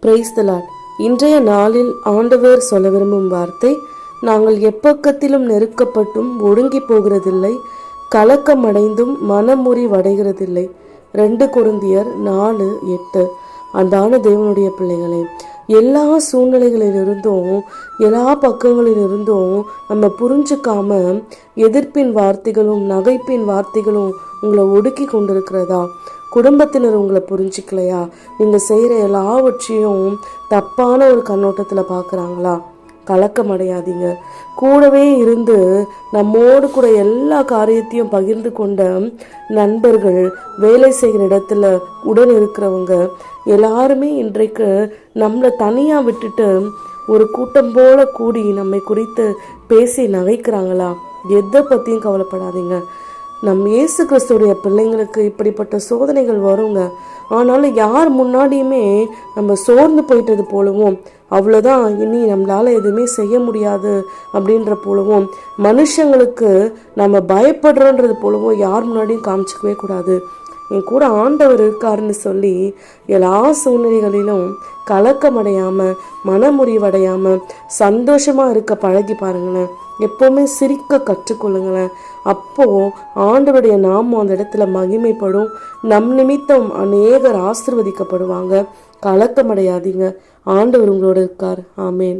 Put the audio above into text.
Praise the Lord. இன்றைய நாளில் ஆண்டவர் சொல்ல விரும்பும் வார்த்தை, நாங்கள் எப்பக்கத்திலும் நெருக்கப்பட்டும் ஒடுங்கி போகிறதில்லை, கலக்கமடைந்தும் மனமுறிவடைகிறதில்லை. 2 கொரிந்தியர் 4:8. அன்பான தேவனுடைய பிள்ளைகளே, எல்லா சூழ்நிலைகளிலிருந்தும் எல்லா பக்கங்களிலிருந்தும் நம்ம புரிஞ்சுக்காம எதிர்ப்பின் வார்த்தைகளும் நகைப்பின் வார்த்தைகளும் உங்களை ஒடுக்கி கொண்டிருக்கிறதா? குடும்பத்தினர் உங்களை புரிஞ்சிக்கலையா? நீங்கள் செய்கிற எல்லாவற்றையும் தப்பான ஒரு கண்ணோட்டத்தில் பார்க்குறாங்களா? கலக்கம் அடையாதீங்க. கூடவே இருந்து நம்மோடு கூட எல்லா காரியத்தையும் பகிர்ந்து கொண்ட நண்பர்கள், வேலை செய்கிற இடத்துல உடன் இருக்கிறவங்க எல்லாருமே இன்றைக்கு நம்மளை தனியாக விட்டுட்டு ஒரு கூட்டம் போல கூடி நம்மை குறித்து பேசி நகைக்கிறாங்களா? எதை பற்றியும் கவலைப்படாதீங்க. நம் இயேசு கிறிஸ்துடைய பிள்ளைங்களுக்கு இப்படிப்பட்ட சோதனைகள் வருங்க. ஆனாலும் யார் முன்னாடியுமே நம்ம சோர்ந்து போயிட்டது போலவும், அவ்வளோதான் இனி நம்மளால் எதுவுமே செய்ய முடியாது அப்படின்ற போலவும், மனுஷங்களுக்கு நம்ம பயப்படுறோன்றது போலவும் யார் முன்னாடியும் காமிச்சிக்கவே கூடாது. என் கூட ஆண்டவர் இருக்காருன்னு சொல்லி எல்லா சூழ்நிலைகளிலும் கலக்கமடையாமல் மனமுறிவடையாமல் சந்தோஷமாக இருக்க பழகி பாருங்களேன். எப்போவுமே சிரிக்க கற்றுக்கொள்ளுங்களேன். அப்போது ஆண்டவருடைய நாமம் அந்த இடத்துல மகிமைப்படும். நம் நிமித்தம் அநேகர் ஆசீர்வதிக்கப்படுவாங்க. கலக்கமடையாதீங்க. ஆண்டவர் உங்களோட இருக்கார். ஆமேன்.